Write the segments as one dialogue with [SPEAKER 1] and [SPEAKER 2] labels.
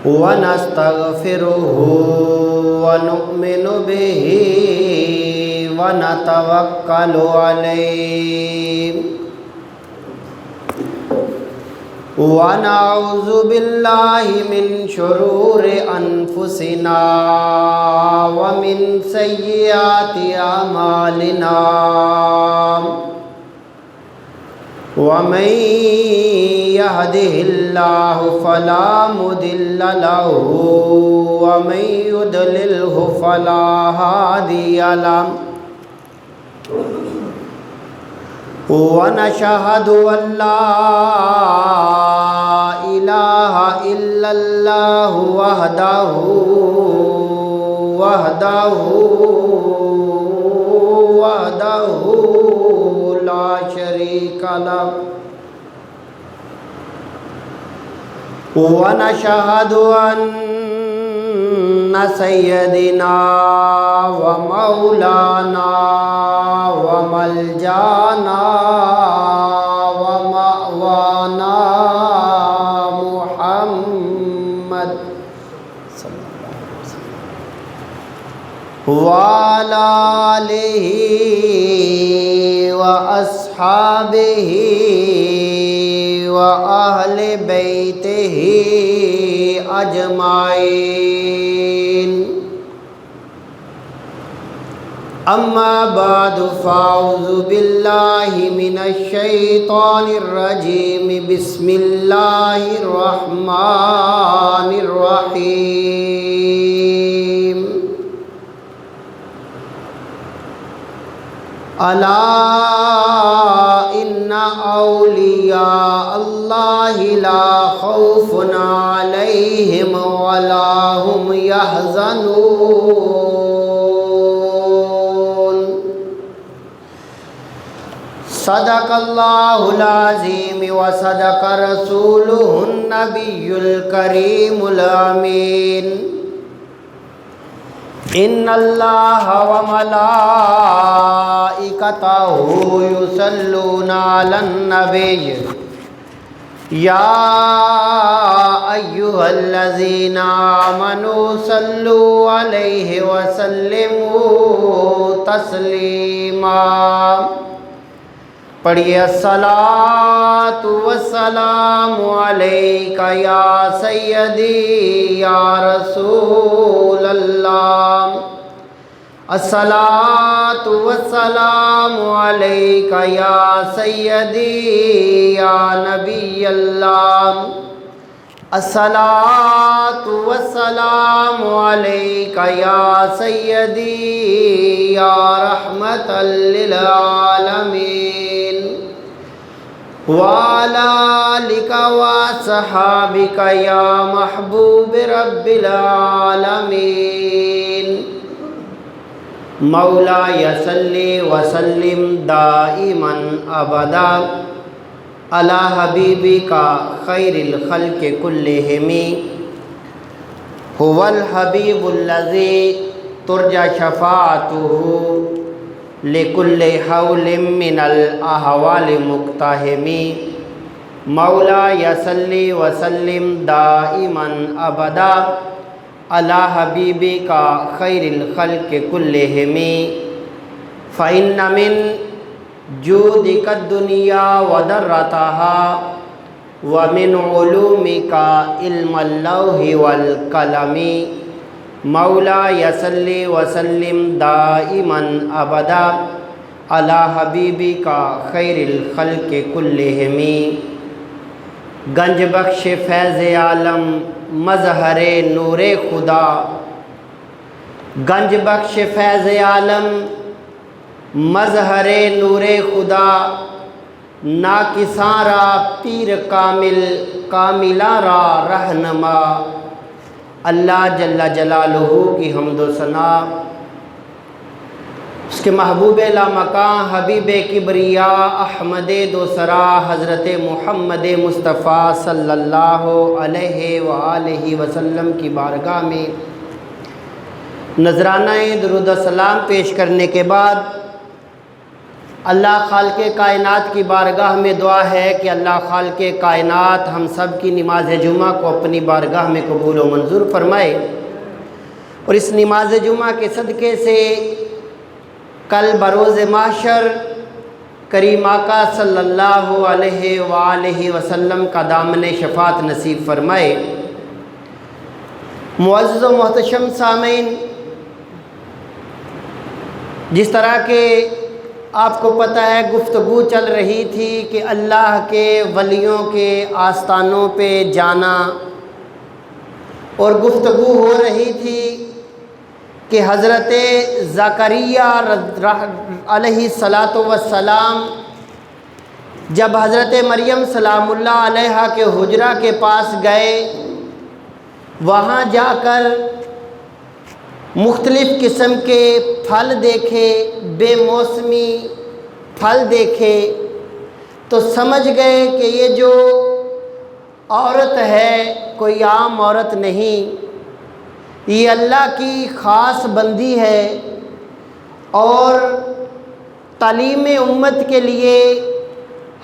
[SPEAKER 1] ونستغفره ونؤمن به ونتوكل عليه ونعوذ بالله من شرور أنفسنا ومن سيئات أعمالنا ومن يهده الله فلا مضل له ومن يضلله فلا هادي له ونشهد أن لا إله إلا الله وحده لا شريك له ونشهد أن سيدنا ومولانا وملجانا ومأوانا محمد وعلى آله وأصحابه وأهل بيته أجمعين أما بعد فأعوذ بالله من الشيطان الرجيم بسم الله الرحمن الرحيم ألا إن أولياء الله لا خوف عليهم ولا هم يحزنون صدق الله العظيم وصدق رسوله النبي الكريم الأمين إن الله وملائكته يصلون على النبي يا أيها الذين آمنوا صلوا عليه وسلموا تسليما پڑھیے الصلاۃ والسلام علیک یا سیدی یا رسول اللہ الصلاۃ والسلام علیک یا سیدی یا نبی اللہ الصلاۃ والسلام علیک یا سیدی یا رحمت للعالمین وعلى آلك وصحابك يا محبوب رب العالمين مولاي صل وسلم دائما أبدا على حبيبك خير الخلق كلهم هو الحبيب الذي ترجى شفاعته لکل حول من الاحوال مقتحمی مولاي صل وسلم دائما ابدا علی حبیبک خیر الخلق کلہم فإن من جودک الدنیا وذرتها ومن علومک علم اللوح والقلم مولاي صل وسلم دائما ابدا علی حبیبک خیر الخلق کلہم گنج بخش فیض عالم مظہر نور خدا گنج بخش فیض عالم مظہر نور خدا ناکساں را پیر کامل کاملاں را رہنما اللہ جل جلالہ کی حمد و ثنا اس کے محبوب لامکاں حبیب کبریاء احمد دوسرا حضرت محمد مصطفیٰ صلی اللہ علیہ وآلہ وسلم کی بارگاہ میں نذرانہ درود و سلام پیش کرنے کے بعد اللہ خالق کائنات کی بارگاہ میں دعا ہے کہ اللہ خالق کائنات ہم سب کی نماز جمعہ کو اپنی بارگاہ میں قبول و منظور فرمائے، اور اس نماز جمعہ کے صدقے سے کل بروز محشر کریم آقا صلی اللہ علیہ وآلہ وسلم کا دامن شفاعت نصیب فرمائے۔ معزز و محتشم سامعین، جس طرح کہ آپ کو پتہ ہے گفتگو چل رہی تھی کہ اللہ کے ولیوں کے آستانوں پہ جانا، اور گفتگو ہو رہی تھی کہ حضرت زکریا علیہ السلام جب حضرت مریم سلام اللہ علیہا کے حجرہ کے پاس گئے، وہاں جا کر مختلف قسم کے پھل دیکھے، بے موسمی پھل دیکھے، تو سمجھ گئے کہ یہ جو عورت ہے کوئی عام عورت نہیں، یہ اللہ کی خاص بندی ہے، اور تعلیم امت کے لیے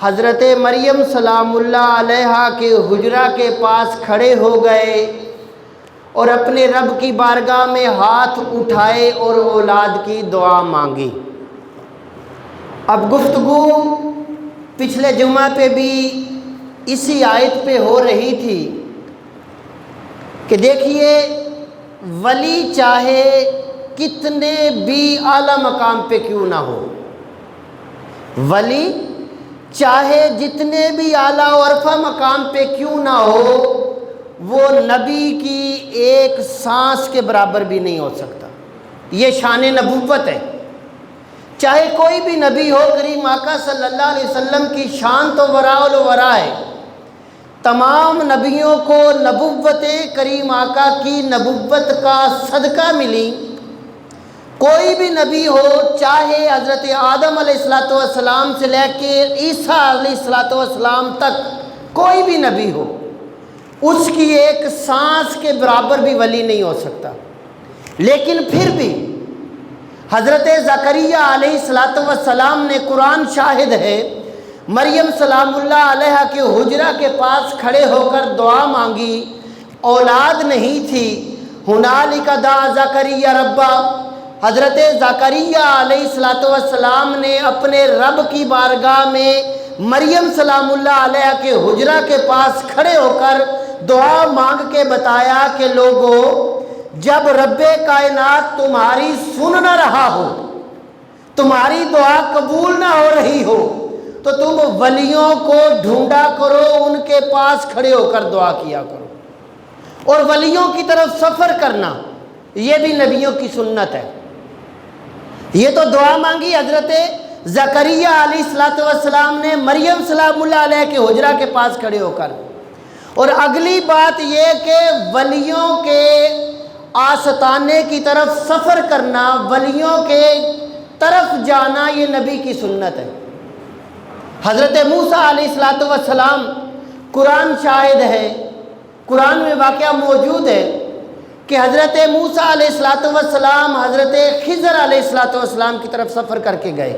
[SPEAKER 1] حضرت مریم سلام اللہ علیہا کے حجرہ کے پاس کھڑے ہو گئے اور اپنے رب کی بارگاہ میں ہاتھ اٹھائے اور اولاد کی دعا مانگی۔ اب گفتگو پچھلے جمعہ پہ بھی اسی آیت پہ ہو رہی تھی کہ دیکھیے، ولی چاہے کتنے بھی اعلیٰ مقام پہ کیوں نہ ہو، ولی چاہے جتنے بھی اعلیٰ و عرفہ مقام پہ کیوں نہ ہو، وہ نبی کی ایک سانس کے برابر بھی نہیں ہو سکتا۔ یہ شان نبوت ہے، چاہے کوئی بھی نبی ہو۔ کریم آقا صلی اللہ علیہ وسلم کی شان تو وراء الورا ہے، تمام نبیوں کو نبوت کریم آقا کی نبوت کا صدقہ ملی۔ کوئی بھی نبی ہو، چاہے حضرت آدم علیہ السلام سے لے کے عیسیٰ علیہ السلام تک کوئی بھی نبی ہو، اس کی ایک سانس کے برابر بھی ولی نہیں ہو سکتا۔ لیکن پھر بھی حضرت زکریا علیہ السلام نے، قرآن شاہد ہے، مریم سلام اللہ علیہا کے حجرہ کے پاس کھڑے ہو کر دعا مانگی، اولاد نہیں تھی۔ ہنالک دعا زکریا ربا، حضرت زکریا علیہ السلام نے اپنے رب کی بارگاہ میں مریم سلام اللہ علیہ کے حجرہ کے پاس کھڑے ہو کر دعا مانگ کے بتایا کہ لوگو، جب رب کائنات تمہاری سن نہ رہا ہو، تمہاری دعا قبول نہ ہو رہی ہو، تو تم ولیوں کو ڈھونڈا کرو، ان کے پاس کھڑے ہو کر دعا کیا کرو۔ اور ولیوں کی طرف سفر کرنا یہ بھی نبیوں کی سنت ہے۔ یہ تو دعا مانگی حضرت زکریا علیہ السلام نے مریم سلام اللہ علیہ کے حجرہ کے پاس کھڑے ہو کر، اور اگلی بات یہ کہ ولیوں کے آستانے کی طرف سفر کرنا، ولیوں کے طرف جانا، یہ نبی کی سنت ہے۔ حضرت موسیٰ علیہ السلام، قرآن شاہد ہے، قرآن میں واقعہ موجود ہے کہ حضرت موسیٰ علیہ السلام حضرت خضر علیہ السلام کی طرف سفر کر کے گئے،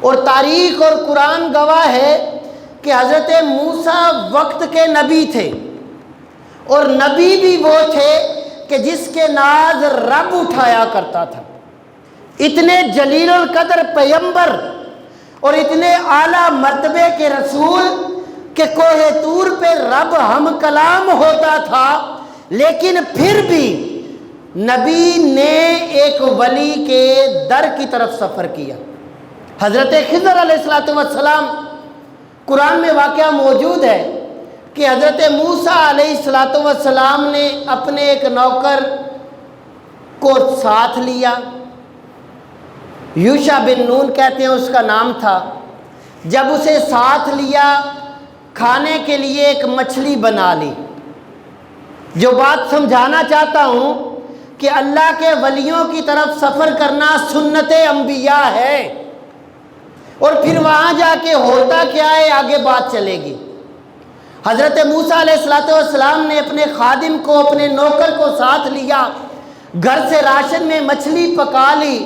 [SPEAKER 1] اور تاریخ اور قرآن گواہ ہے کہ حضرت موسیٰ وقت کے نبی تھے، اور نبی بھی وہ تھے کہ جس کے ناز رب اٹھایا کرتا تھا۔ اتنے جلیل القدر پیغمبر اور اتنے اعلیٰ مرتبے کے رسول کہ کوہ طور پہ رب ہم کلام ہوتا تھا، لیکن پھر بھی نبی نے ایک ولی کے در کی طرف سفر کیا۔ حضرت خضر علیہ السلام، قرآن میں واقعہ موجود ہے کہ حضرت موسیٰ علیہ السلام نے اپنے ایک نوکر کو ساتھ لیا، یوشع بن نون کہتے ہیں اس کا نام تھا۔ جب اسے ساتھ لیا، کھانے کے لیے ایک مچھلی بنا لی۔ جو بات سمجھانا چاہتا ہوں کہ اللہ کے ولیوں کی طرف سفر کرنا سنت انبیاء ہے، اور پھر وہاں جا کے ہوتا کیا ہے آگے بات چلے گی۔ حضرت موسیٰ علیہ السلام نے اپنے خادم کو، اپنے نوکر کو ساتھ لیا، گھر سے راشن میں مچھلی پکا لی،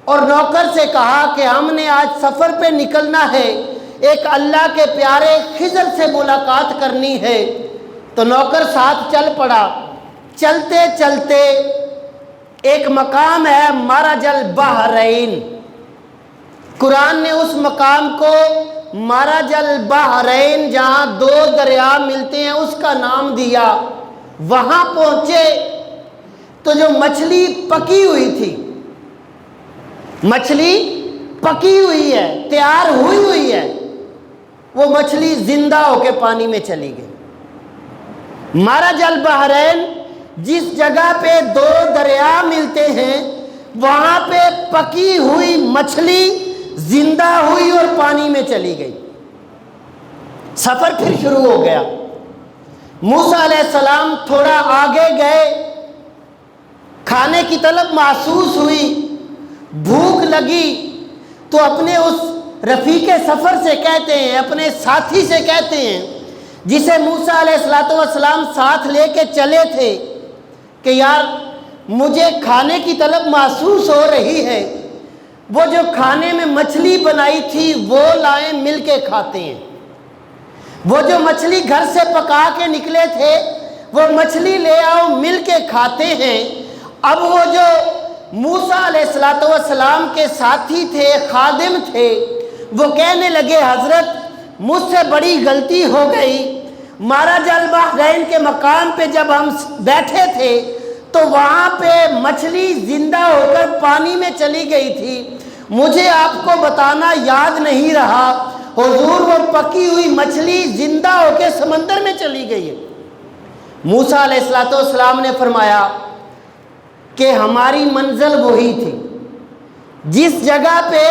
[SPEAKER 1] اور نوکر سے کہا کہ ہم نے آج سفر پہ نکلنا ہے، ایک اللہ کے پیارے خضر سے ملاقات کرنی ہے۔ تو نوکر ساتھ چل پڑا۔ چلتے چلتے ایک مقام ہے مرج البحرین، قرآن نے اس مقام کو مرج البحرین، جہاں دو دریا ملتے ہیں، اس کا نام دیا۔ وہاں پہنچے تو جو مچھلی پکی ہوئی تھی، مچھلی پکی ہوئی ہے، تیار ہوئی ہے، وہ مچھلی زندہ ہو کے پانی میں چلی گئی۔ مرج البحرین، جس جگہ پہ دو دریا ملتے ہیں، وہاں پہ پکی ہوئی مچھلی زندہ ہوئی اور پانی میں چلی گئی۔ سفر پھر شروع ہو گیا۔ موسیٰ علیہ السلام تھوڑا آگے گئے، کھانے کی طلب محسوس ہوئی، بھوک لگی، تو اپنے اس رفیق سفر سے کہتے ہیں، اپنے ساتھی سے کہتے ہیں جسے موسیٰ علیہ السلام ساتھ لے کے چلے تھے کہ یار مجھے کھانے کی طلب محسوس ہو رہی ہے، وہ جو کھانے میں مچھلی بنائی تھی وہ لائیں، مل کے کھاتے ہیں۔ وہ جو مچھلی گھر سے پکا کے نکلے تھے وہ مچھلی لے آؤ، مل کے کھاتے ہیں۔ اب وہ جو موسیٰ علیہ السلام کے ساتھی تھے، خادم تھے، وہ کہنے لگے حضرت مجھ سے بڑی غلطی ہو گئی، مرج البحرین کے مقام پہ جب ہم بیٹھے تھے تو وہاں پہ مچھلی زندہ ہو کر پانی میں چلی گئی تھی، مجھے آپ کو بتانا یاد نہیں رہا، حضور وہ پکی ہوئی مچھلی زندہ ہو کے سمندر میں چلی گئی ہے۔ موسیٰ علیہ السلام نے فرمایا کہ ہماری منزل وہی تھی، جس جگہ پہ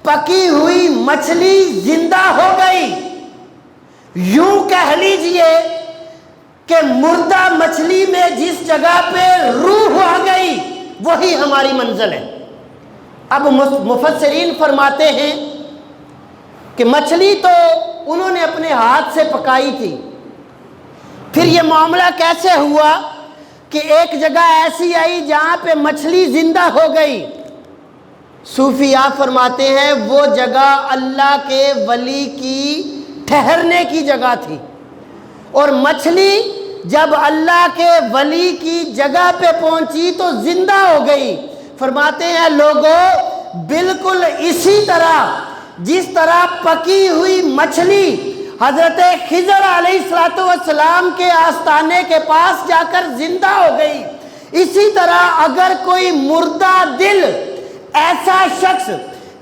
[SPEAKER 1] پکی ہوئی مچھلی زندہ ہو گئی، یوں کہہ لیجئے کہ مردہ مچھلی میں جس جگہ پہ روح آ گئی وہی ہماری منزل ہے۔ اب مفسرین فرماتے ہیں کہ مچھلی تو انہوں نے اپنے ہاتھ سے پکائی تھی، پھر یہ معاملہ کیسے ہوا کہ ایک جگہ ایسی آئی جہاں پہ مچھلی زندہ ہو گئی؟ صوفیاء فرماتے ہیں وہ جگہ اللہ کے ولی کی ٹھہرنے کی جگہ تھی، اور مچھلی جب اللہ کے ولی کی جگہ پہ پہنچی تو زندہ ہو گئی۔ فرماتے ہیں لوگوں بالکل اسی طرح جس طرح پکی ہوئی مچھلی حضرت خضر علیہ السلام کے آستانے کے پاس جا کر زندہ ہو گئی، اسی طرح اگر کوئی مردہ دل، ایسا شخص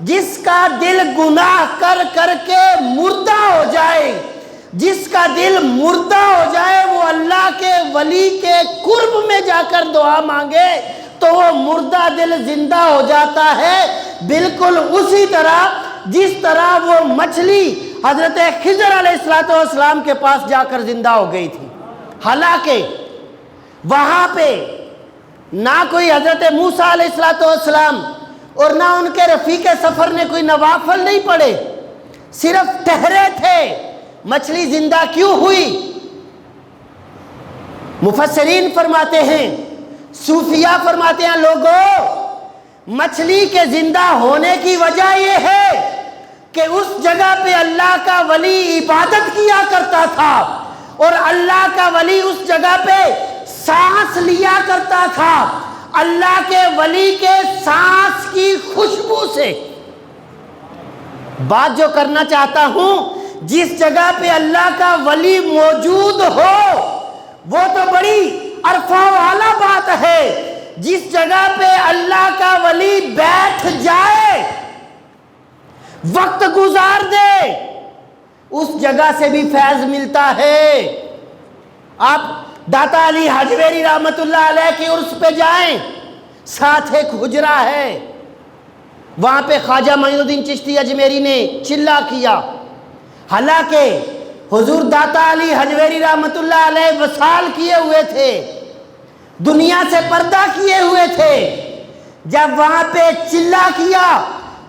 [SPEAKER 1] جس کا دل گناہ کر کر کے مردہ ہو جائے، جس کا دل مردہ ہو جائے، وہ اللہ کے ولی کے قرب میں جا کر دعا مانگے تو وہ مردہ دل زندہ ہو جاتا ہے، بالکل اسی طرح جس طرح وہ مچھلی حضرت خضر علیہ السلام کے پاس جا کر زندہ ہو گئی تھی۔ حالانکہ وہاں پہ نہ کوئی حضرت موسیٰ علیہ السلام اور نہ ان کے رفیق سفر نے کوئی نوافل نہیں پڑھے، صرف ٹھہرے تھے۔ مچھلی زندہ کیوں ہوئی؟ مفسرین فرماتے ہیں، صوفیاء فرماتے ہیں لوگوں مچھلی کے زندہ ہونے کی وجہ یہ ہے کہ اس جگہ پہ اللہ کا ولی عبادت کیا کرتا تھا، اور اللہ کا ولی اس جگہ پہ سانس لیا کرتا تھا، اللہ کے ولی کے سانس کی خوشبو سے۔ بات جو کرنا چاہتا ہوں، جس جگہ پہ اللہ کا ولی موجود ہو وہ تو بڑی عرفہ والا بات ہے، جس جگہ پہ اللہ کا ولی بیٹھ جائے، وقت گزار دے، اس جگہ سے بھی فیض ملتا ہے۔ آپ داتا علی حجویری رحمت اللہ علیہ کی عرس پہ جائیں، ساتھ ایک حجرہ ہے، وہاں پہ خواجہ معین الدین چشتی اجمیری نے چلا کیا۔ حالانکہ حضور داتا علی حجویری رحمت اللہ علیہ وصال کیے ہوئے تھے، دنیا سے پردہ کیے ہوئے تھے، جب وہاں پہ چلا کیا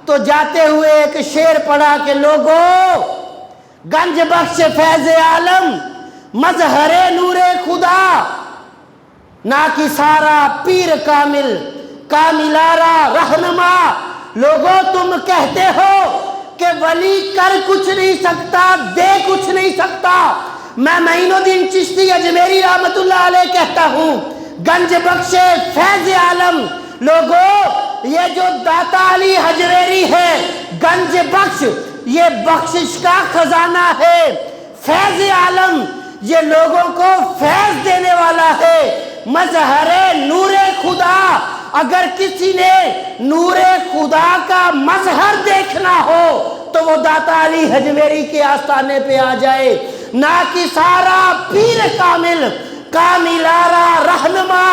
[SPEAKER 1] تو جاتے ہوئے ایک شعر پڑھا کہ لوگوں گنج بخش فیض عالم مظہر نور خدا، نا کی سارا پیر کامل کاملارا رہنما۔ لوگوں تم کہتے ہو کہ ولی کر کچھ نہیں سکتا، دے کچھ نہیں سکتا۔ میں معین الدین چشتی اجمیری رحمت اللہ علیہ کہتا ہوں، گنج بخش فیض عالم۔ لوگوں یہ جو داتا علی حجویری ہے، گنج بخش یہ بخشش کا خزانہ ہے، فیض عالم یہ لوگوں کو فیض دینے والا ہے، مظہر نور خدا۔ اگر کسی نے نور خدا کا مظہر دیکھنا ہو تو وہ داتا علی حجویری کے آستانے پہ آ جائے۔ نہ کہ سارا پیر کامل، کاملارا رہنما۔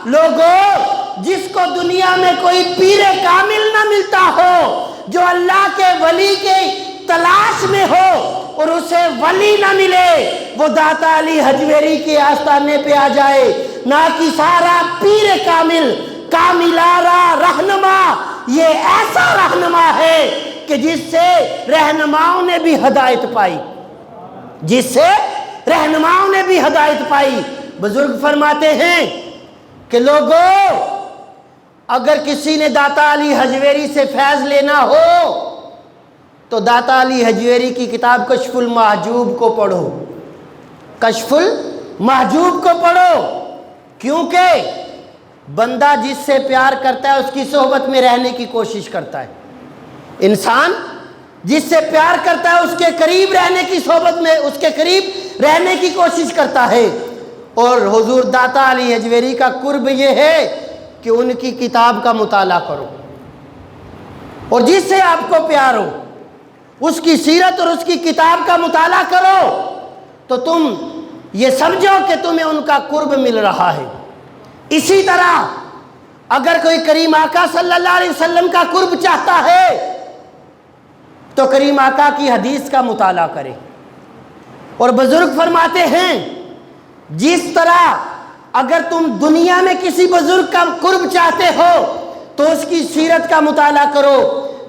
[SPEAKER 1] لوگوں جس کو دنیا میں کوئی پیر کامل نہ ملتا ہو، جو اللہ کے ولی کے تلاش میں ہو اور اسے ولی نہ ملے، وہ داتا علی حجویری کے آستانے پہ آ جائے۔ نہ کہ سارا پیر کامل، کاملارا رہنما، یہ ایسا رہنما ہے کہ جس سے رہنماؤں نے بھی ہدایت پائی، جس سے رہنماؤں نے بھی ہدایت پائی۔ بزرگ فرماتے ہیں کہ لوگوں اگر کسی نے داتا علی حجویری سے فیض لینا ہو تو داتا علی حجویری کی کتاب کشف المحجوب کو پڑھو، کشف المحجوب کو پڑھو۔ کیونکہ بندہ جس سے پیار کرتا ہے اس کی صحبت میں رہنے کی کوشش کرتا ہے، انسان جس سے پیار کرتا ہے اس کے قریب رہنے کی صحبت میں، اس کے قریب رہنے کی کوشش کرتا ہے۔ اور حضور داتا علی حجویری کا قرب یہ ہے کہ ان کی کتاب کا مطالعہ کرو، اور جس سے آپ کو پیار ہو اس کی سیرت اور اس کی کتاب کا مطالعہ کرو تو تم یہ سمجھو کہ تمہیں ان کا قرب مل رہا ہے۔ اسی طرح اگر کوئی کریم آقا صلی اللہ علیہ وسلم کا قرب چاہتا ہے تو کریم آقا کی حدیث کا مطالعہ کرے۔ اور بزرگ فرماتے ہیں جس طرح اگر تم دنیا میں کسی بزرگ کا قرب چاہتے ہو تو اس کی سیرت کا مطالعہ کرو،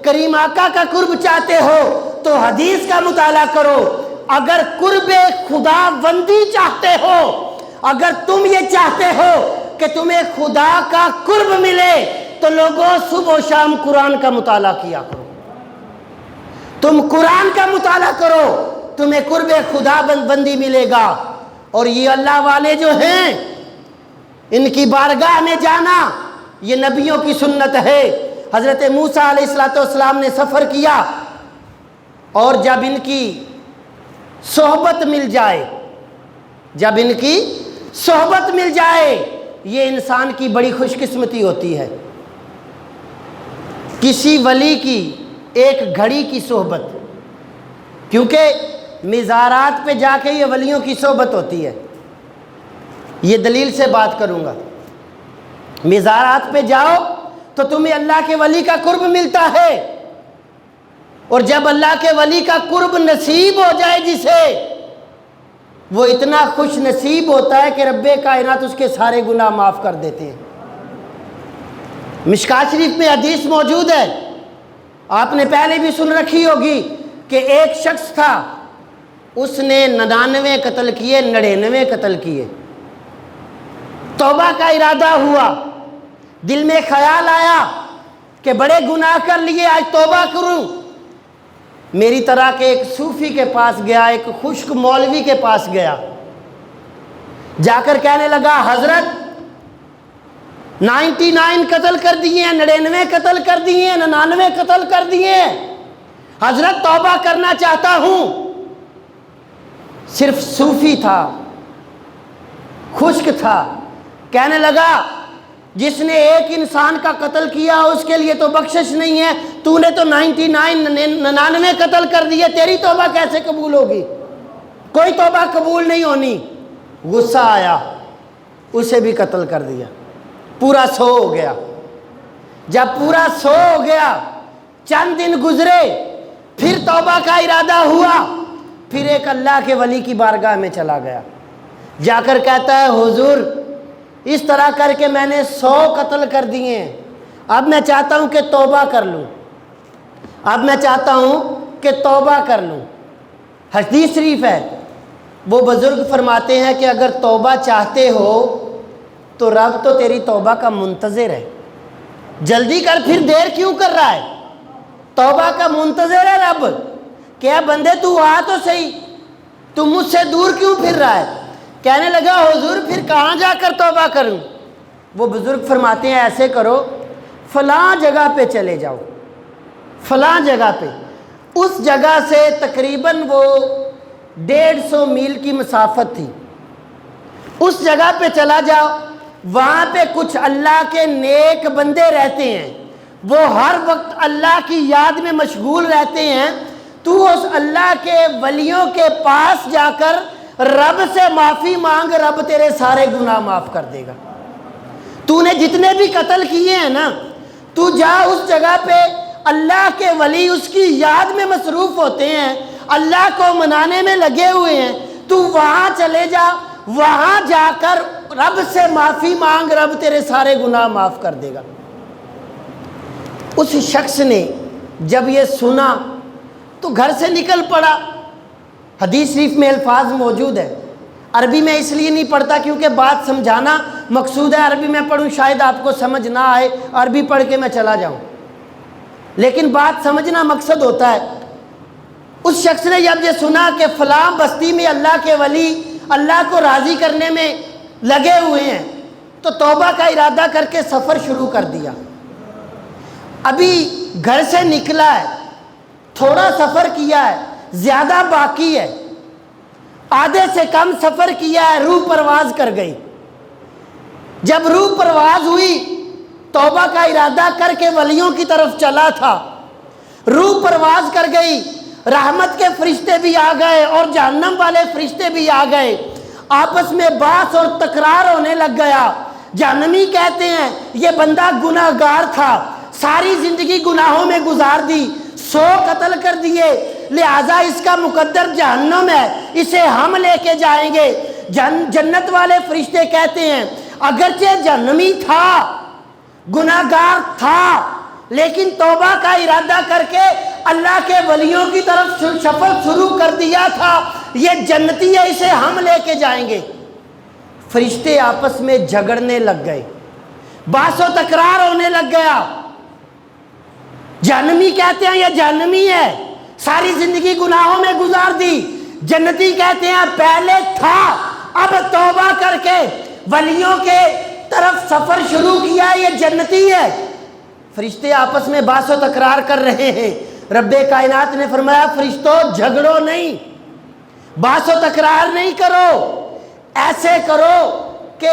[SPEAKER 1] کریم آقا کا قرب چاہتے ہو تو حدیث کا مطالعہ کرو۔ اگر قرب خدا بندی چاہتے ہو، اگر تم یہ چاہتے ہو کہ تمہیں خدا کا قرب ملے تو لوگوں صبح و شام قرآن کا مطالعہ کیا کرو، تم قرآن کا مطالعہ کرو، تمہیں قرب خدا بندی ملے گا۔ اور یہ اللہ والے جو ہیں ان کی بارگاہ میں جانا یہ نبیوں کی سنت ہے۔ حضرت موسیٰ علیہ السلام نے سفر کیا اور جب ان کی صحبت مل جائے، جب ان کی صحبت مل جائے، یہ انسان کی بڑی خوش قسمتی ہوتی ہے۔ کسی ولی کی ایک گھڑی کی صحبت، کیونکہ مزارات پہ جا کے یہ ولیوں کی صحبت ہوتی ہے، یہ دلیل سے بات کروں گا۔ مزارات پہ جاؤ تو تمہیں اللہ کے ولی کا قرب ملتا ہے، اور جب اللہ کے ولی کا قرب نصیب ہو جائے جسے، وہ اتنا خوش نصیب ہوتا ہے کہ رب کائنات اس کے سارے گناہ معاف کر دیتے ہیں۔ مشکوٰۃ شریف میں حدیث موجود ہے، آپ نے پہلے بھی سن رکھی ہوگی کہ ایک شخص تھا، اس نے 99 قتل کیے، 99 قتل کیے۔ توبہ کا ارادہ ہوا، دل میں خیال آیا کہ بڑے گناہ کر لیے، آج توبہ کروں۔ میری طرح کے ایک صوفی کے پاس گیا، ایک خشک مولوی کے پاس گیا، جا کر کہنے لگا حضرت 99 قتل کر دیے ہیں، 99 قتل کر دیے ہیں، 99 قتل کر دیے ہیں، حضرت توبہ کرنا چاہتا ہوں۔ صرف صوفی تھا، خشک تھا، کہنے لگا جس نے ایک انسان کا قتل کیا اس کے لیے تو بخشش نہیں ہے، تو نے تو 99 قتل کر دیے، تیری توبہ کیسے قبول ہوگی؟ کوئی توبہ قبول نہیں ہونی۔ غصہ آیا، اسے بھی قتل کر دیا، پورا 100 ہو گیا۔ جب پورا 100 ہو گیا، چند دن گزرے، پھر توبہ کا ارادہ ہوا، پھر ایک اللہ کے ولی کی بارگاہ میں چلا گیا، جا کر کہتا ہے حضور اس طرح کر کے میں نے 100 قتل کر دیے ہیں، اب میں چاہتا ہوں کہ توبہ کر لوں، اب میں چاہتا ہوں کہ توبہ کر لوں۔ حدیث شریف ہے، وہ بزرگ فرماتے ہیں کہ اگر توبہ چاہتے ہو تو رب تو تیری توبہ کا منتظر ہے، جلدی کر، پھر دیر کیوں کر رہا ہے؟ توبہ کا منتظر ہے رب کہ اے بندے تو آ تو صحیح، تم مجھ سے دور کیوں پھر رہا ہے؟ کہنے لگا حضور پھر کہاں جا کر توبہ کروں؟ وہ بزرگ فرماتے ہیں ایسے کرو، فلاں جگہ پہ چلے جاؤ، فلاں جگہ پہ، اس جگہ سے تقریباً وہ 150 میل کی مسافت تھی، اس جگہ پہ چلا جاؤ، وہاں پہ کچھ اللہ کے نیک بندے رہتے ہیں، وہ ہر وقت اللہ کی یاد میں مشغول رہتے ہیں، تو اس اللہ کے ولیوں کے پاس جا کر رب سے معافی مانگ، رب تیرے سارے گناہ معاف کر دے گا۔ تو نے جتنے بھی قتل کیے ہیں نا، تو جا اس جگہ پہ، اللہ کے ولی اس کی یاد میں مصروف ہوتے ہیں، اللہ کو منانے میں لگے ہوئے ہیں، تو وہاں چلے جا، وہاں جا کر رب سے معافی مانگ، رب تیرے سارے گناہ معاف کر دے گا۔ اس شخص نے جب یہ سنا تو گھر سے نکل پڑا۔ حدیث شریف میں الفاظ موجود ہے، عربی میں اس لیے نہیں پڑھتا کیونکہ بات سمجھانا مقصود ہے، عربی میں پڑھوں شاید آپ کو سمجھ نہ آئے، عربی پڑھ کے میں چلا جاؤں، لیکن بات سمجھنا مقصد ہوتا ہے۔ اس شخص نے جب یہ سنا کہ فلاں بستی میں اللہ کے ولی اللہ کو راضی کرنے میں لگے ہوئے ہیں، تو توبہ کا ارادہ کر کے سفر شروع کر دیا۔ ابھی گھر سے نکلا ہے، تھوڑا سفر کیا ہے، زیادہ باقی ہے، آدھے سے کم سفر کیا ہے، روح پرواز کر گئی۔ جب روح پرواز ہوئی، توبہ کا ارادہ کر کے ولیوں کی طرف چلا تھا، روح پرواز کر گئی، رحمت کے فرشتے بھی آ گئے اور جہنم والے فرشتے بھی آ گئے، آپس میں بحث اور تکرار ہونے لگ گیا۔ جہنمی کہتے ہیں یہ بندہ گناہ گار تھا، ساری زندگی گناہوں میں گزار دی، 100 قتل کر دیے، لہٰذا اس کا مقدر جہنم ہے، اسے ہم لے کے جائیں گے۔ جنت والے فرشتے کہتے ہیں اگرچہ جہنمی تھا، گناہ گار تھا، لیکن توبہ کا ارادہ کر کے اللہ کے ولیوں کی طرف سفر شروع کر دیا تھا، یہ جنتی ہے، اسے ہم لے کے جائیں گے۔ فرشتے آپس میں جھگڑنے لگ گئے، بحث و تکرار ہونے لگ گیا۔ جہنمی کہتے ہیں یہ جہنمی ہے، ساری زندگی گناہوں میں گزار دی، جنتی کہتے ہیں پہلے تھا، اب توبہ کر کے ولیوں کے طرف سفر شروع کیا، یہ جنتی ہے۔ فرشتے آپس میں بحث و تکرار کر رہے ہیں۔ رب کائنات نے فرمایا فرشتوں جھگڑو نہیں، بحث و تکرار نہیں کرو، ایسے کرو کہ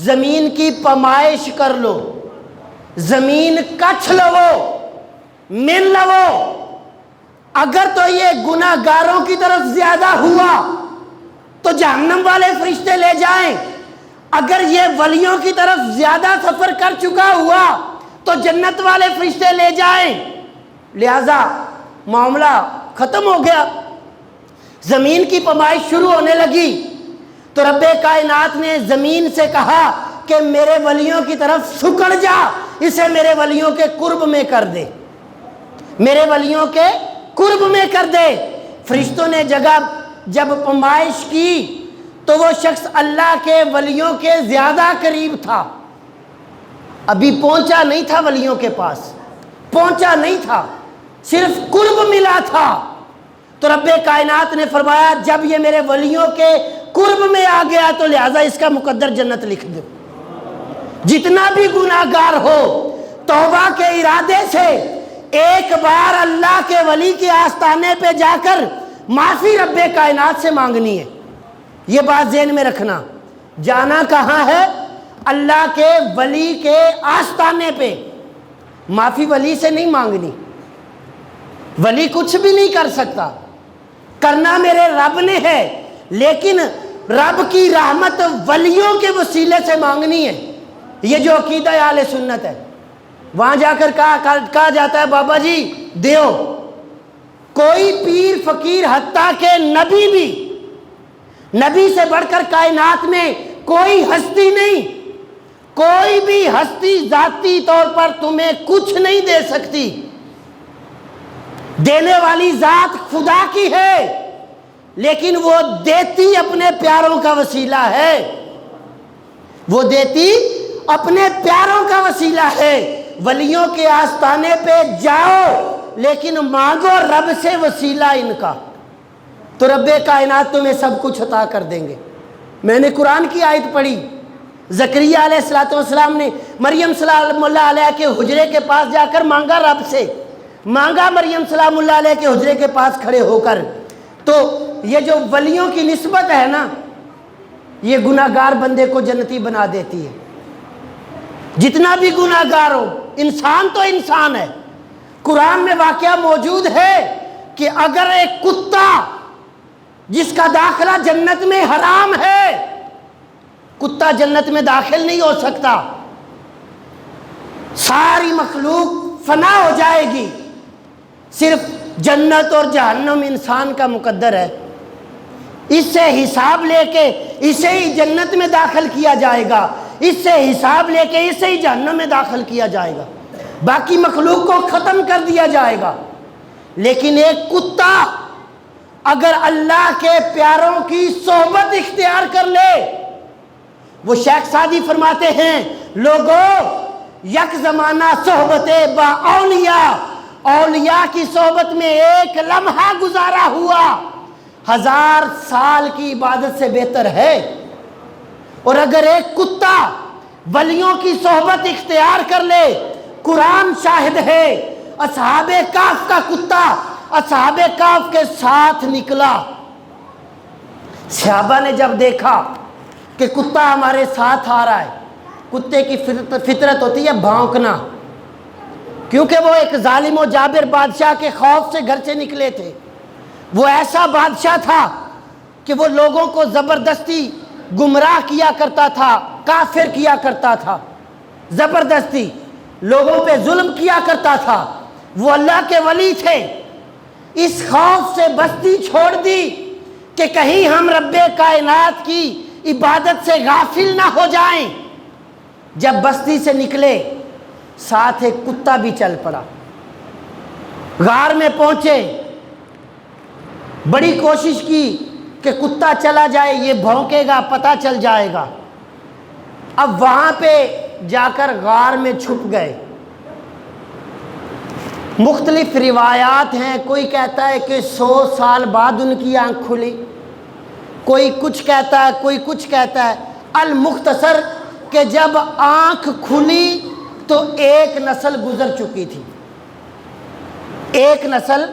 [SPEAKER 1] زمین کی پیمائش کر لو، زمین کچھ لو، من لو، اگر تو یہ گناہ گاروں کی طرف زیادہ ہوا تو جہنم والے فرشتے لے جائیں، اگر یہ ولیوں کی طرف زیادہ سفر کر چکا ہوا تو جنت والے فرشتے لے جائیں۔ لہذا معاملہ ختم ہو گیا، زمین کی پیمائش شروع ہونے لگی تو رب کائنات نے زمین سے کہا کہ میرے ولیوں کی طرف سکڑ جا، اسے میرے ولیوں کے قرب میں کر دے، میرے ولیوں کے قرب میں کر دے۔ فرشتوں نے جب پیمائش کی تو وہ شخص اللہ کے ولیوں کے زیادہ قریب تھا، ابھی پہنچا نہیں تھا ولیوں کے پاس، پہنچا نہیں تھا، صرف قرب ملا تھا۔ تو رب کائنات نے فرمایا جب یہ میرے ولیوں کے قرب میں آ گیا تو لہٰذا اس کا مقدر جنت لکھ دو۔ جتنا بھی گناہ گار ہو، توبہ کے ارادے سے ایک بار اللہ کے ولی کے آستانے پہ جا کر معافی رب کائنات سے مانگنی ہے۔ یہ بات ذہن میں رکھنا، جانا کہاں ہے؟ اللہ کے ولی کے آستانے پہ، معافی ولی سے نہیں مانگنی، ولی کچھ بھی نہیں کر سکتا، کرنا میرے رب نے ہے، لیکن رب کی رحمت ولیوں کے وسیلے سے مانگنی ہے۔ یہ جو عقیدہ اہل سنت ہے، وہاں جا کر کہا جاتا ہے بابا جی دیو، کوئی پیر فقیر حتیٰ کہ نبی بھی، نبی سے بڑھ کر کائنات میں کوئی ہستی نہیں، کوئی بھی ہستی ذاتی طور پر تمہیں کچھ نہیں دے سکتی، دینے والی ذات خدا کی ہے، لیکن وہ دیتی اپنے پیاروں کا وسیلہ ہے، وہ دیتی اپنے پیاروں کا وسیلہ ہے۔ ولیوں کے آستانے پہ جاؤ لیکن مانگو رب سے وسیلہ ان کا، تو رب کائنات تمہیں سب کچھ عطا کر دیں گے۔ میں نے قرآن کی آیت پڑھی، زکریا علیہ السلام نے مریم سلام اللہ علیہ کے حجرے کے پاس جا کر مانگا، رب سے مانگا، مریم سلام اللہ علیہ کے حجرے کے پاس کھڑے ہو کر۔ تو یہ جو ولیوں کی نسبت ہے نا، یہ گناہ گار بندے کو جنتی بنا دیتی ہے، جتنا بھی گناہ گار ہو، انسان تو انسان ہے۔ قرآن میں واقعہ موجود ہے کہ اگر ایک کتا جس کا داخلہ جنت میں حرام ہے، کتا جنت میں داخل نہیں ہو سکتا، ساری مخلوق فنا ہو جائے گی، صرف جنت اور جہنم انسان کا مقدر ہے، اس سے حساب لے کے اسے ہی جنت میں داخل کیا جائے گا، اس سے حساب لے کے اسے ہی جہنم میں داخل کیا جائے گا، باقی مخلوق کو ختم کر دیا جائے گا۔ لیکن ایک کتا اگر اللہ کے پیاروں کی صحبت اختیار کر لے، وہ شیخ سعدی فرماتے ہیں، لوگوں یک زمانہ صحبت با اولیاء، اولیاء کی صحبت میں ایک لمحہ گزارا ہوا 1000 سال کی عبادت سے بہتر ہے۔ اور اگر ایک کتا ولیوں کی صحبت اختیار کر لے، قرآن شاہد ہے، اصحاب کہف کا کتا اصحاب کہف کے ساتھ نکلا، صحابہ نے جب دیکھا کہ کتا ہمارے ساتھ آ رہا ہے، کتے کی فطرت ہوتی ہے بھونکنا، کیونکہ وہ ایک ظالم و جابر بادشاہ کے خوف سے گھر سے نکلے تھے، وہ ایسا بادشاہ تھا کہ وہ لوگوں کو زبردستی گمراہ کیا کرتا تھا، کافر کیا کرتا تھا، زبردستی لوگوں پہ ظلم کیا کرتا تھا، وہ اللہ کے ولی تھے۔ اس خوف سے بستی چھوڑ دی کہ کہیں ہم رب کائنات کی عبادت سے غافل نہ ہو جائیں۔ جب بستی سے نکلے ساتھ ایک کتا بھی چل پڑا، غار میں پہنچے، بڑی کوشش کی کہ کتا چلا جائے، یہ بھونکے گا پتہ چل جائے گا۔ اب وہاں پہ جا کر غار میں چھپ گئے۔ مختلف روایات ہیں، کوئی کہتا ہے کہ 100 سال بعد ان کی آنکھ کھلی، کوئی کچھ کہتا ہے، کوئی کچھ کہتا ہے۔ المختصر کہ جب آنکھ کھلی تو ایک نسل گزر چکی تھی، ایک نسل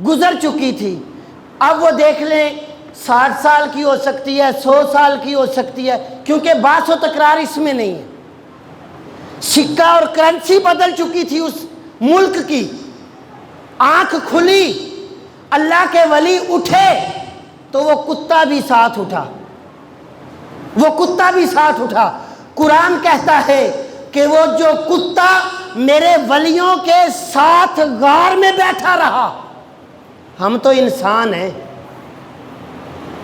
[SPEAKER 1] گزر چکی تھی۔ اب وہ دیکھ لیں 60 سال کی ہو سکتی ہے، 100 سال کی ہو سکتی ہے، کیونکہ باس و تکرار اس میں نہیں ہے۔ سکہ اور کرنسی بدل چکی تھی اس ملک کی۔ آنکھ کھلی، اللہ کے ولی اٹھے تو وہ کتا بھی ساتھ اٹھا، وہ کتا بھی ساتھ اٹھا۔ قرآن کہتا ہے کہ وہ جو کتا میرے ولیوں کے ساتھ غار میں بیٹھا رہا۔ ہم تو انسان ہیں،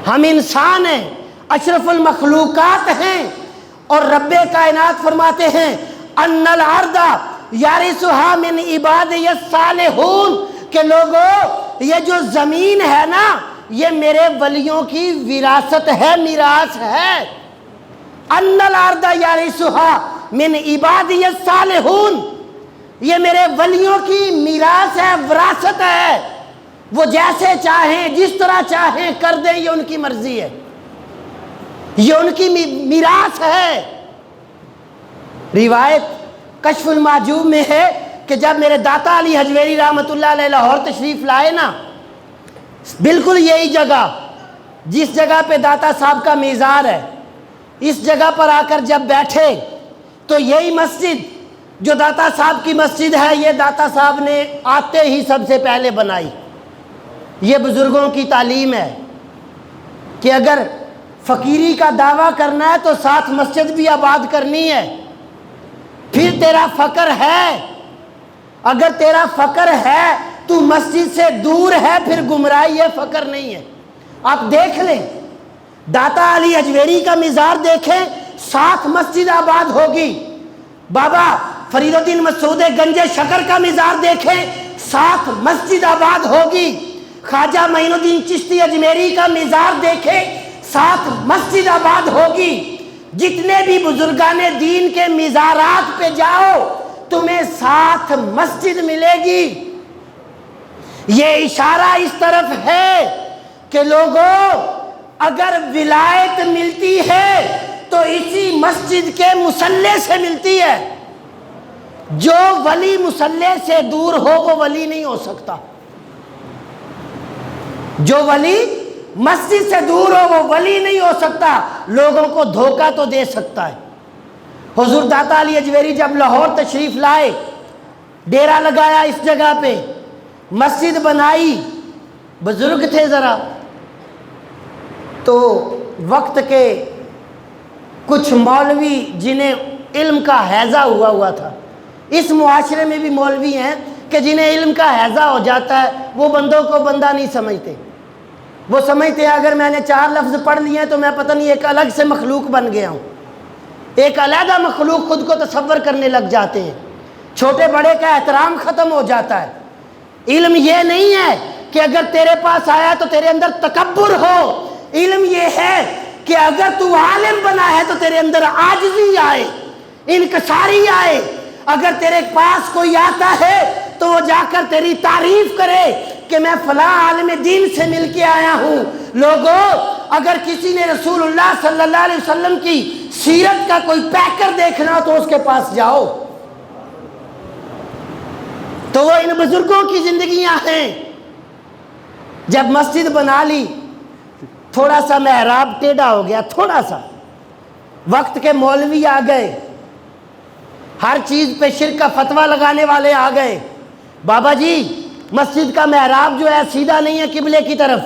[SPEAKER 1] ہم انسان ہیں، اشرف المخلوقات ہیں، اور رب کائنات فرماتے ہیں ان الارض یارثھا من عبادی الصالحون، کہ لوگوں یہ جو زمین ہے نا، یہ میرے ولیوں کی وراثت ہے، میراث ہے۔ ان الارض یارثھا من عبادی الصالحون، یہ میرے ولیوں کی میراث ہے، وراثت ہے، وہ جیسے چاہیں جس طرح چاہیں کر دیں، یہ ان کی مرضی ہے، یہ ان کی میراث ہے۔ روایت کشف المحجوب میں ہے کہ جب میرے داتا علی حجویری رحمۃ اللہ علیہ لاہور تشریف لائے نا، بالکل یہی جگہ جس جگہ پہ داتا صاحب کا میزار ہے، اس جگہ پر آ کر جب بیٹھے تو یہی مسجد جو داتا صاحب کی مسجد ہے، یہ داتا صاحب نے آتے ہی سب سے پہلے بنائی۔ یہ بزرگوں کی تعلیم ہے کہ اگر فقیری کا دعویٰ کرنا ہے تو ساتھ مسجد بھی آباد کرنی ہے۔ پھر تیرا فقر ہے، اگر تیرا فقر ہے تو مسجد سے دور ہے، پھر گمراہی ہے، فقر نہیں ہے۔ آپ دیکھ لیں، داتا علی حجویری کا مزار دیکھیں، ساتھ مسجد آباد ہوگی۔ بابا فرید الدین مسعود گنج شکر کا مزار دیکھیں، ساتھ مسجد آباد ہوگی۔ خواجہ معین الدین چشتی اجمیری کا مزار دیکھیں، ساتھ مسجد آباد ہوگی۔ جتنے بھی بزرگان دین کے مزارات پہ جاؤ، تمہیں ساتھ مسجد ملے گی۔ یہ اشارہ اس طرف ہے کہ لوگوں اگر ولایت ملتی ہے تو اسی مسجد کے مصلی سے ملتی ہے۔ جو ولی مصلی سے دور ہو وہ ولی نہیں ہو سکتا۔ جو ولی مسجد سے دور ہو وہ ولی نہیں ہو سکتا، لوگوں کو دھوکہ تو دے سکتا ہے۔ حضور داتا علی اجویری جب لاہور تشریف لائے، ڈیرا لگایا اس جگہ پہ، مسجد بنائی، بزرگ تھے ذرا، تو وقت کے کچھ مولوی جنہیں علم کا ہیضہ ہوا تھا، اس معاشرے میں بھی مولوی ہیں کہ جنہیں علم کا ہیضہ ہو جاتا ہے، وہ بندوں کو بندہ نہیں سمجھتے، وہ سمجھتے ہیں اگر میں نے 4 لفظ پڑھ لیے ہیں تو میں پتہ نہیں ایک الگ سے مخلوق بن گیا ہوں، ایک علیحدہ مخلوق خود کو تصور کرنے لگ جاتے ہیں، چھوٹے بڑے کا احترام ختم ہو جاتا ہے۔ علم یہ نہیں ہے کہ اگر تیرے پاس آیا تو تیرے اندر تکبر ہو، علم یہ ہے کہ اگر تو عالم بنا ہے تو تیرے اندر عاجزی آئے، انکساری آئے۔ اگر تیرے پاس کوئی آتا ہے تو وہ جا کر تیری تعریف کرے کہ میں فلاں عالم دین سے مل کے آیا ہوں۔ لوگوں اگر کسی نے رسول اللہ صلی اللہ علیہ وسلم کی سیرت کا کوئی پیکر دیکھنا ہو تو اس کے پاس جاؤ، تو وہ ان بزرگوں کی زندگیاں ہیں۔ جب مسجد بنا لی، تھوڑا سا محراب ٹیڑھا ہو گیا، تھوڑا سا، وقت کے مولوی آ گئے، ہر چیز پہ شرک کا فتویٰ لگانے والے آ گئے، بابا جی مسجد کا محراب جو ہے سیدھا نہیں ہے قبلے کی طرف۔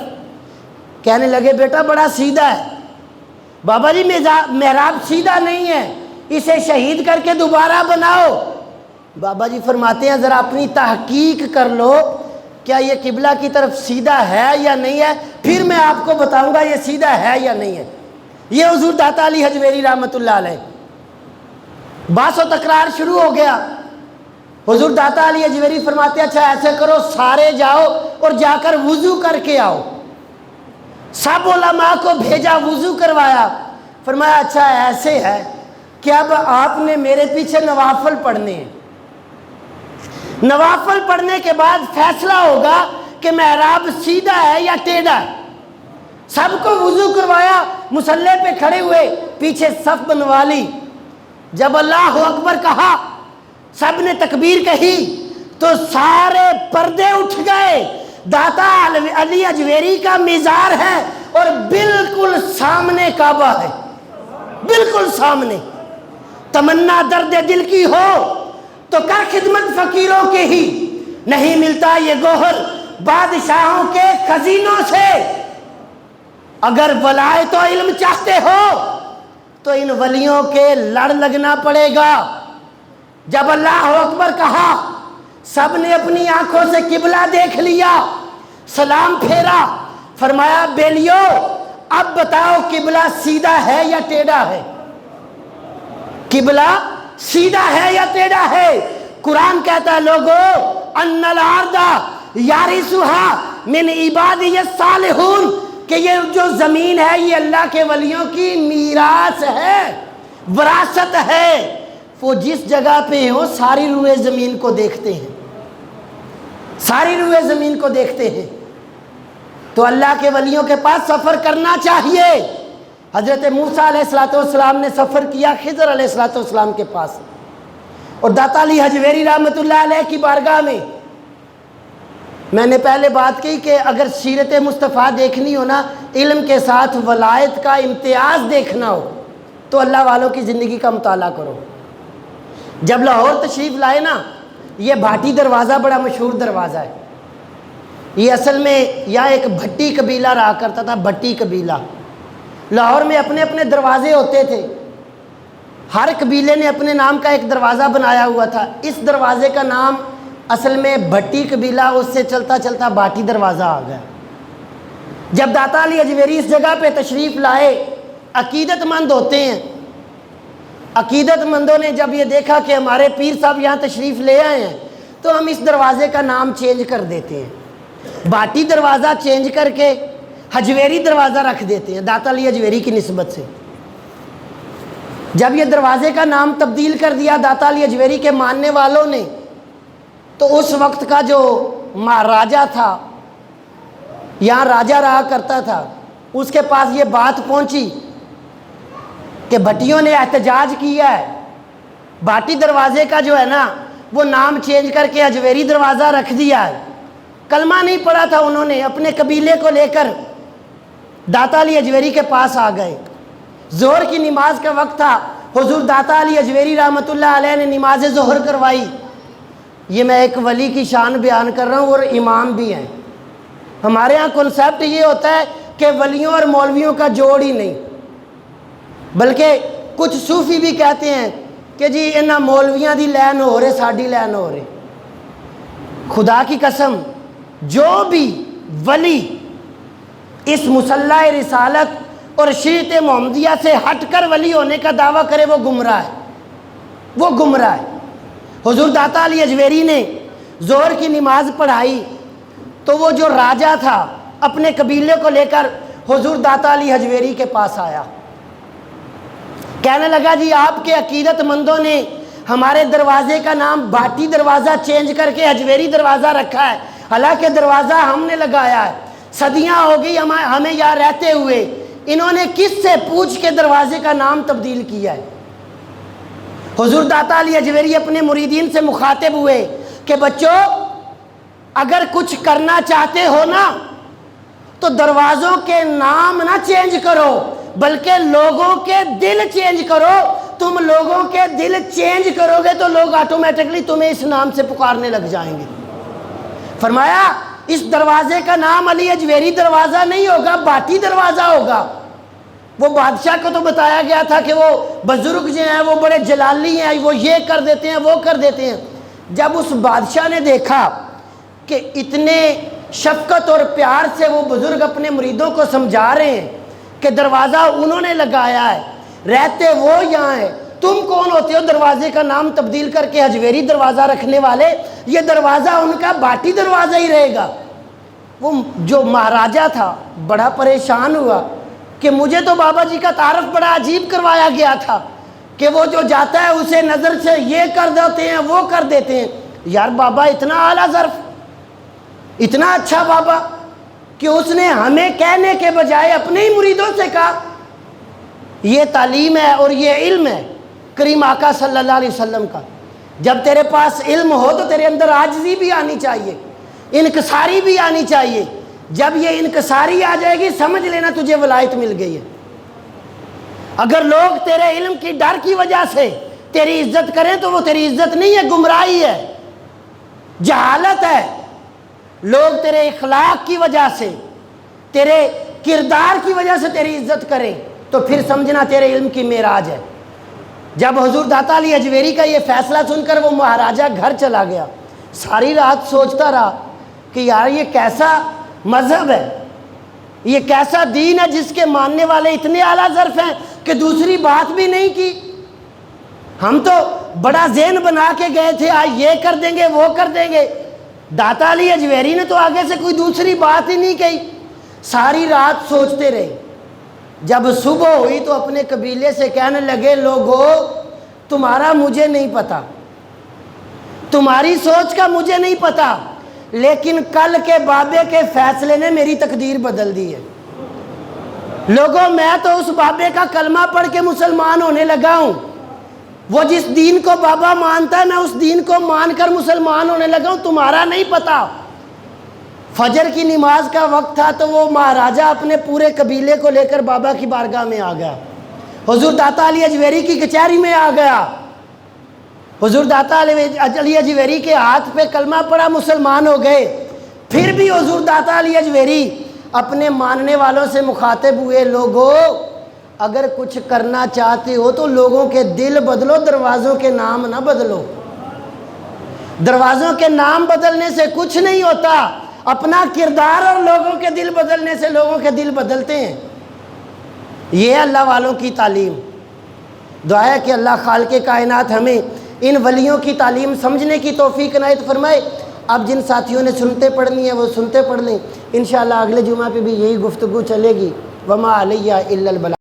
[SPEAKER 1] کہنے لگے بیٹا بڑا سیدھا ہے۔ بابا جی محراب سیدھا نہیں ہے، اسے شہید کر کے دوبارہ بناؤ۔ بابا جی فرماتے ہیں ذرا اپنی تحقیق کر لو، کیا یہ قبلہ کی طرف سیدھا ہے یا نہیں ہے، پھر میں آپ کو بتاؤں گا یہ سیدھا ہے یا نہیں ہے۔ یہ حضور داتا علی حجویری رحمۃ اللہ علیہ، بحث و تکرار شروع ہو گیا۔ حضور داتا علی حجویری فرماتے ہیں اچھا ایسے کرو، سارے جاؤ اور جا کر وضو کر کے آؤ۔ سب علماء کو بھیجا، وضو کروایا، فرمایا اچھا ایسے ہے کہ اب آپ نے میرے پیچھے نوافل پڑھنے ہیں، نوافل پڑھنے کے بعد فیصلہ ہوگا کہ محراب سیدھا ہے یا ٹیڑھا ہے۔ سب کو وضو کروایا، مصلی پہ کھڑے ہوئے، پیچھے صف بنوا لی۔ جب اللہ اکبر کہا، سب نے تکبیر کہی تو سارے پردے اٹھ گئے۔ داتا علی اجویری کا مزار ہے اور بالکل سامنے کعبہ ہے، بالکل سامنے۔ تمنا درد دل کی ہو تو کر خدمت فقیروں کے ہی، نہیں ملتا یہ گوہر بادشاہوں کے خزینوں سے۔ اگر ولایت و علم چاہتے ہو تو ان ولیوں کے لڑ لگنا پڑے گا۔ جب اللہ اکبر کہا، سب نے اپنی آنکھوں سے قبلہ دیکھ لیا، سلام پھیرا، فرمایا بیلیو اب بتاؤ قبلہ سیدھا ہے یا ٹیڑھا ہے؟ قبلہ سیدھا ہے یا ٹیڑھا ہے؟ قرآن کہتا ہے لوگوں ان الارض یارثها من عبادی الصالحون، کہ یہ جو زمین ہے یہ اللہ کے ولیوں کی میراث ہے، وراثت ہے۔ وہ جس جگہ پہ ہو ساری روئے زمین کو دیکھتے ہیں، ساری روئے زمین کو دیکھتے ہیں۔ تو اللہ کے ولیوں کے پاس سفر کرنا چاہیے۔ حضرت موسیٰ علیہ السلام نے سفر کیا خضر علیہ السلام کے پاس، اور داتا علی حجویری رحمۃ اللہ علیہ کی بارگاہ میں نے پہلے بات کی کہ اگر سیرت مصطفیٰ دیکھنی ہو نا، علم کے ساتھ ولایت کا امتیاز دیکھنا ہو تو اللہ والوں کی زندگی کا مطالعہ کرو۔ جب لاہور تشریف لائے نا، یہ بھاٹی دروازہ بڑا مشہور دروازہ ہے۔ یہ اصل میں یہاں ایک بھٹی قبیلہ رہا کرتا تھا، بھٹی قبیلہ۔ لاہور میں اپنے اپنے دروازے ہوتے تھے، ہر قبیلے نے اپنے نام کا ایک دروازہ بنایا ہوا تھا۔ اس دروازے کا نام اصل میں بھٹی قبیلہ، اس سے چلتا چلتا بھاٹی دروازہ آ گیا۔ جب داتا علی حجویری اس جگہ پہ تشریف لائے، عقیدت مند ہوتے ہیں، عقیدت مندوں نے جب یہ دیکھا کہ ہمارے پیر صاحب یہاں تشریف لے آئے ہیں تو ہم اس دروازے کا نام چینج کر دیتے ہیں، بھاٹی دروازہ چینج کر کے حجویری دروازہ رکھ دیتے ہیں، داتا علی حجویری کی نسبت سے۔ جب یہ دروازے کا نام تبدیل کر دیا داتا علی اجویری کے ماننے والوں نے، تو اس وقت کا جو مہاراجا تھا، یہاں راجا رہا کرتا تھا، اس کے پاس یہ بات پہنچی کہ بھٹیوں نے احتجاج کیا ہے، بھاٹی دروازے کا جو ہے نا وہ نام چینج کر کے اجویری دروازہ رکھ دیا ہے۔ کلمہ نہیں پڑھا تھا انہوں نے، اپنے قبیلے کو لے کر داتا علی اجویری کے پاس آ گئے۔ ظہر کی نماز کا وقت تھا، حضور داتا علی اجویری رحمۃ اللہ علیہ نے نماز ظہر کروائی۔ یہ میں ایک ولی کی شان بیان کر رہا ہوں، اور امام بھی ہیں۔ ہمارے ہاں کنسیپٹ یہ ہوتا ہے کہ ولیوں اور مولویوں کا جوڑ ہی نہیں، بلکہ کچھ صوفی بھی کہتے ہیں کہ جی انہاں مولویاں دی لین ہو رہے، ساڈی لین ہو رہے۔ خدا کی قسم، جو بھی ولی اس مسلح رسالت اور شریعت محمدیہ سے ہٹ کر ولی ہونے کا دعویٰ کرے وہ گمراہ ہے، وہ گمراہ ہے۔ حضور داتا علی اجویری نے ظہر کی نماز پڑھائی تو وہ جو راجا تھا اپنے قبیلے کو لے کر حضور داتا علی اجویری کے پاس آیا، کہنے لگا جی آپ کے عقیدت مندوں نے ہمارے دروازے کا نام بھاٹی دروازہ چینج کر کے اجویری دروازہ رکھا ہے، حالانکہ دروازہ ہم نے لگایا ہے، صدیاں ہو گئی ہمیں یہاں رہتے ہوئے، انہوں نے کس سے پوچھ کے دروازے کا نام تبدیل کیا ہے؟ حضور داتا علی اجویری اپنے مریدین سے مخاطب ہوئے کہ بچوں اگر کچھ کرنا چاہتے ہو نا تو دروازوں کے نام نہ چینج کرو، بلکہ لوگوں کے دل چینج کرو۔ تم لوگوں کے دل چینج کرو گے تو لوگ آٹومیٹکلی تمہیں اس نام سے پکارنے لگ جائیں گے۔ فرمایا اس دروازے کا نام علی اجویری دروازہ نہیں ہوگا، بھاٹی دروازہ ہوگا۔ وہ بادشاہ کو تو بتایا گیا تھا کہ وہ بزرگ جو ہیں وہ بڑے جلالی ہیں، وہ یہ کر دیتے ہیں وہ کر دیتے ہیں۔ جب اس بادشاہ نے دیکھا کہ اتنے شفقت اور پیار سے وہ بزرگ اپنے مریدوں کو سمجھا رہے ہیں کہ دروازہ انہوں نے لگایا ہے، رہتے وہ یہاں ہیں، تم کون ہوتے ہو دروازے کا نام تبدیل کر کے اجویری دروازہ رکھنے والے؟ یہ دروازہ ان کا بھاٹی دروازہ ہی رہے گا۔ وہ جو مہاراجا تھا بڑا پریشان ہوا کہ مجھے تو بابا جی کا تعارف بڑا عجیب کروایا گیا تھا کہ وہ جو جاتا ہے اسے نظر سے یہ کر دیتے ہیں وہ کر دیتے ہیں۔ یار بابا اتنا اعلیٰ ظرف، اتنا اچھا بابا کہ اس نے ہمیں کہنے کے بجائے اپنے ہی مریدوں سے کہا۔ یہ تعلیم ہے اور یہ علم ہے کریم آقا صلی اللہ علیہ وسلم کا۔ جب تیرے پاس علم ہو تو تیرے اندر عاجزی بھی آنی چاہیے، انکساری بھی آنی چاہیے۔ جب یہ انکساری آ جائے گی سمجھ لینا تجھے ولایت مل گئی ہے۔ اگر لوگ تیرے علم کی ڈر کی وجہ سے تیری عزت کریں تو وہ تیری عزت نہیں ہے، گمراہی ہے، جہالت ہے۔ لوگ تیرے اخلاق کی وجہ سے، تیرے کردار کی وجہ سے تیری عزت کریں تو پھر سمجھنا تیرے علم کی معراج ہے۔ جب حضور داتا علی اجویری کا یہ فیصلہ سن کر وہ مہاراجا گھر چلا گیا، ساری رات سوچتا رہا کہ یار یہ کیسا مذہب ہے، یہ کیسا دین ہے جس کے ماننے والے اتنے اعلیٰ ظرف ہیں کہ دوسری بات بھی نہیں کی۔ ہم تو بڑا ذہن بنا کے گئے تھے آج یہ کر دیں گے وہ کر دیں گے، داتا علی اجویری نے تو آگے سے کوئی دوسری بات ہی نہیں کہی۔ ساری رات سوچتے رہے، جب صبح ہوئی تو اپنے قبیلے سے کہنے لگے لوگو تمہارا مجھے نہیں پتا، تمہاری سوچ کا مجھے نہیں پتا، لیکن کل کے بابے کے فیصلے نے میری تقدیر بدل دی ہے۔ لوگوں میں تو اس بابے کا کلمہ پڑھ کے مسلمان ہونے لگا ہوں، وہ جس دین کو بابا مانتا ہے میں اس دین کو مان کر مسلمان ہونے لگا ہوں، تمہارا نہیں پتا۔ فجر کی نماز کا وقت تھا تو وہ مہاراجا اپنے پورے قبیلے کو لے کر بابا کی بارگاہ میں آ گیا، حضور داتا علی اجویری کی کچہری میں آ گیا۔ حضور داتا علی اجویری کے ہاتھ پہ کلمہ پڑا، مسلمان ہو گئے۔ پھر بھی حضور داتا علی اجویری اپنے ماننے والوں سے مخاطب ہوئے، لوگو اگر کچھ کرنا چاہتے ہو تو لوگوں کے دل بدلو، دروازوں کے نام نہ بدلو۔ دروازوں کے نام بدلنے سے کچھ نہیں ہوتا، اپنا کردار اور لوگوں کے دل بدلنے سے لوگوں کے دل بدلتے ہیں۔ یہ ہے اللہ والوں کی تعلیم۔ دعا ہے کہ اللہ خالق کائنات ہمیں ان ولیوں کی تعلیم سمجھنے کی توفیق عنایت فرمائے۔ اب جن ساتھیوں نے سنتے پڑھنی ہے وہ سنتے پڑھ لیں، انشاءاللہ اگلے جمعہ پہ بھی یہی گفتگو چلے گی۔ وما علیہ الا البلاغ۔